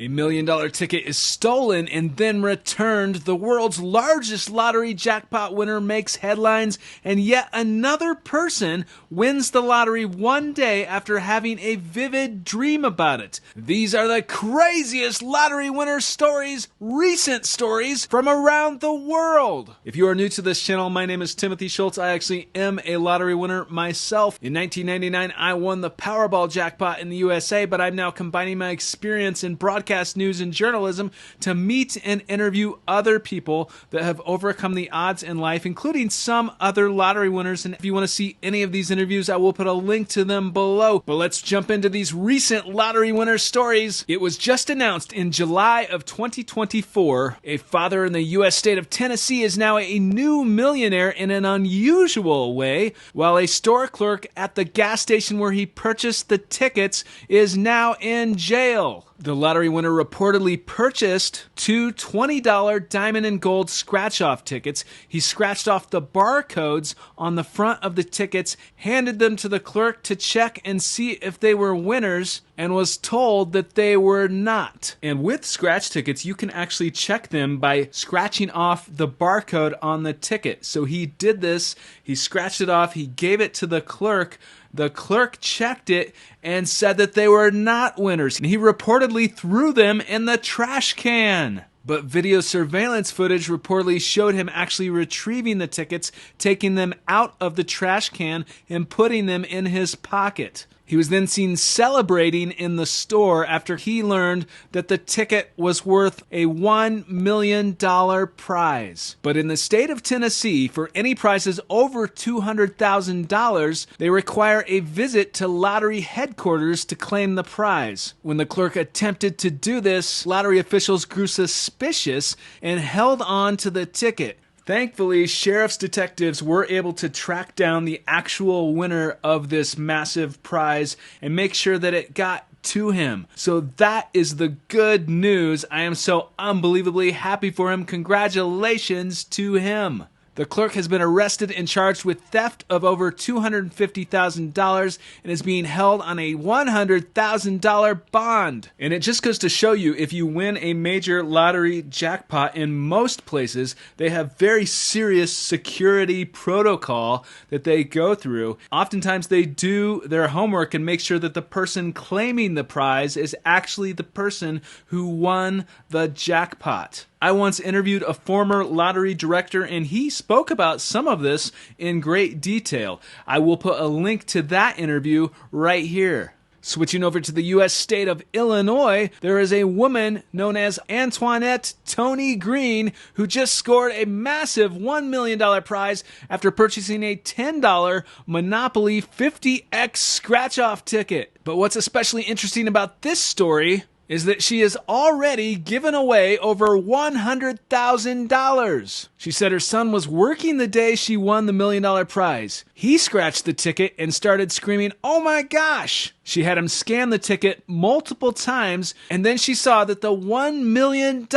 A $1 million ticket is stolen and then returned. The world's largest lottery jackpot winner makes headlines, and yet another person wins the lottery one day after having a vivid dream about it. These are the craziest lottery winner stories, recent stories from around the world. If you are new to this channel, my name is Timothy Schultz. I actually am a lottery winner myself. In 1999, I won the Powerball jackpot in the USA, but I'm now combining my experience in broadcast news and journalism to meet and interview other people that have overcome the odds in life, including some other lottery winners. And if you want to see any of these interviews, I will put a link to them below. But let's jump into these recent lottery winner stories. It was just announced in July of 2024, a father in the U.S. state of Tennessee is now a new millionaire in an unusual way, while a store clerk at the gas station where he purchased the tickets is now in jail. The lottery winner reportedly purchased two $20 diamond and gold scratch-off tickets. He scratched off the barcodes on the front of the tickets, handed them to the clerk to check and see if they were winners, and was told that they were not. And with scratch tickets, you can actually check them by scratching off the barcode on the ticket. So he did this, he scratched it off, he gave it to the clerk. The clerk checked it and said that they were not winners. And he reportedly threw them in the trash can. But video surveillance footage reportedly showed him actually retrieving the tickets, taking them out of the trash can, and putting them in his pocket. He was then seen celebrating in the store after he learned that the ticket was worth a $1 million prize. But in the state of Tennessee, for any prizes over $200,000, they require a visit to lottery headquarters to claim the prize. When the clerk attempted to do this, lottery officials grew suspicious and held on to the ticket. Thankfully, sheriff's detectives were able to track down the actual winner of this massive prize and make sure that it got to him. So that is the good news. I am so unbelievably happy for him. Congratulations to him. The clerk has been arrested and charged with theft of over $250,000 and is being held on a $100,000 bond. And it just goes to show you, if you win a major lottery jackpot, in most places, they have very serious security protocol that they go through. Oftentimes they do their homework and make sure that the person claiming the prize is actually the person who won the jackpot. I once interviewed a former lottery director, and he spoke about some of this in great detail. I will put a link to that interview right here. Switching over to the U.S. state of Illinois, there is a woman known as Antoinette Toni Greene who just scored a massive $1 million prize after purchasing a $10 Monopoly 50X scratch-off ticket. But what's especially interesting about this story is that she has already given away over $100,000. She said her son was working the day she won the $1 million prize. He scratched the ticket and started screaming, "Oh my gosh!" She had him scan the ticket multiple times, and then she saw that the $1 million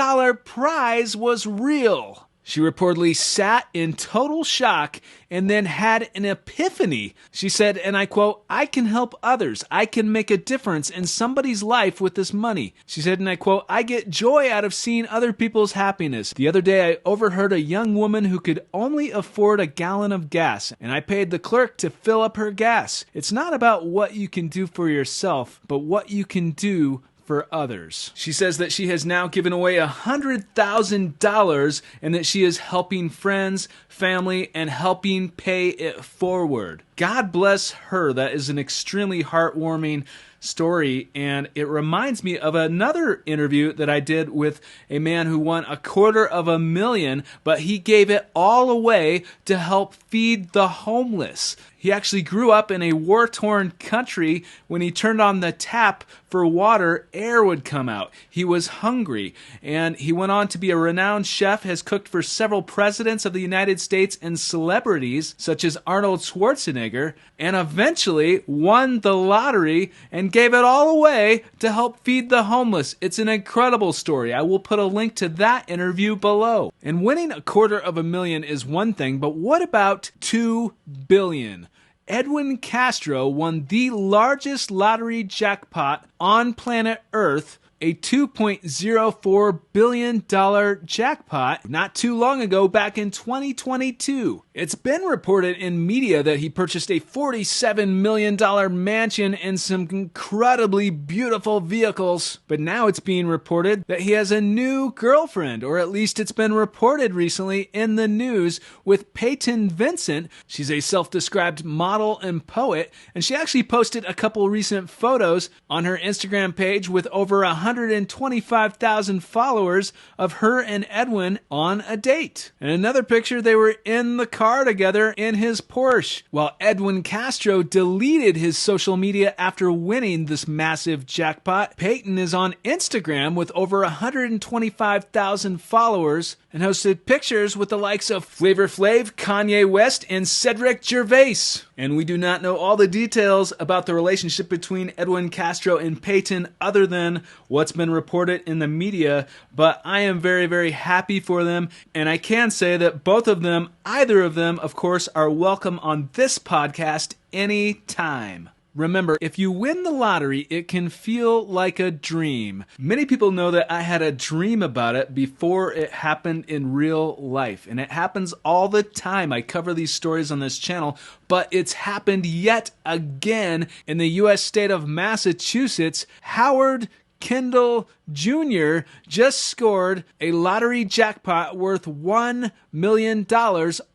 prize was real. She reportedly sat in total shock and then had an epiphany. She said, and I quote, "I can help others. I can make a difference in somebody's life with this money." She said, and I quote, "I get joy out of seeing other people's happiness. The other day I overheard a young woman who could only afford a gallon of gas, and I paid the clerk to fill up her gas. It's not about what you can do for yourself, but what you can do for others." She says that she has now given away $100,000 and that she is helping friends, family, and helping pay it forward. God bless her. That is an extremely heartwarming story, and it reminds me of another interview that I did with a man who won $250,000, but he gave it all away to help feed the homeless. He actually grew up in a war-torn country. When he turned on the tap for water, air would come out. He was hungry, and he went on to be a renowned chef, has cooked for several presidents of the United States and celebrities such as Arnold Schwarzenegger, and eventually won the lottery and gave it all away to help feed the homeless. It's an incredible story. I will put a link to that interview below. And winning $250,000 is one thing, but what about $2 billion? Edwin Castro won the largest lottery jackpot on planet Earth a $2.04 billion jackpot not too long ago, back in 2022. It's been reported in media that he purchased a $47 million mansion and some incredibly beautiful vehicles. But now it's being reported that he has a new girlfriend, or at least it's been reported recently in the news, with Peyton Vincent. She's a self-described model and poet, and she actually posted a couple recent photos on her Instagram page with over 125,000 followers of her and Edwin on a date. And another picture, they were in the car together in his Porsche. While Edwin Castro deleted his social media after winning this massive jackpot, Peyton is on Instagram with over 125,000 followers and posted pictures with the likes of Flavor Flav, Kanye West, and Cedric Gervais. And we do not know all the details about the relationship between Edwin Castro and Peyton other than what's been reported in the media, but I am very, very happy for them, and I can say that both of them, either of them, of course, are welcome on this podcast anytime. Remember, if you win the lottery, it can feel like a dream. Many people know that I had a dream about it before it happened in real life, and it happens all the time. I cover these stories on this channel, but it's happened yet again in the U.S. state of Massachusetts. Howard Kendall Jr. just scored a lottery jackpot worth $1 million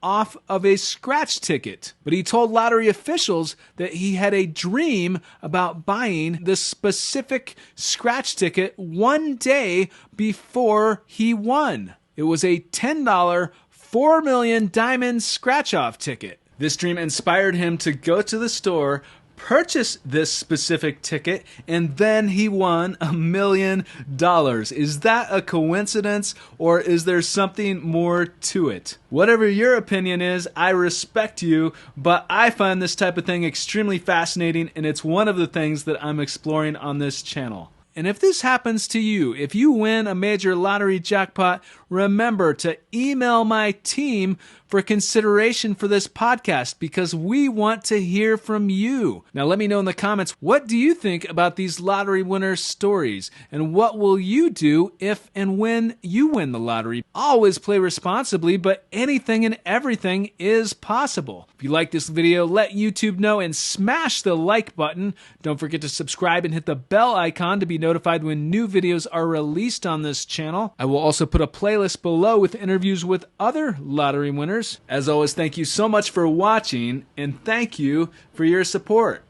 off of a scratch ticket. But he told lottery officials that he had a dream about buying this specific scratch ticket one day before he won. It was a $10 $4 million diamond scratch-off ticket. This dream inspired him to go to the store, purchase this specific ticket, and then he won $1 million. Is that a coincidence, or is there something more to it? Whatever your opinion is, I respect you, but I find this type of thing extremely fascinating, and it's one of the things that I'm exploring on this channel. And if this happens to you, if you win a major lottery jackpot, remember to email my team for consideration for this podcast, because we want to hear from you. Now let me know in the comments, what do you think about these lottery winners' stories? And what will you do if and when you win the lottery? Always play responsibly, but anything and everything is possible. If you like this video, let YouTube know and smash the like button. Don't forget to subscribe and hit the bell icon to be notified when new videos are released on this channel. I will also put a playlist below with interviews with other lottery winners. As always, thank you so much for watching, and thank you for your support.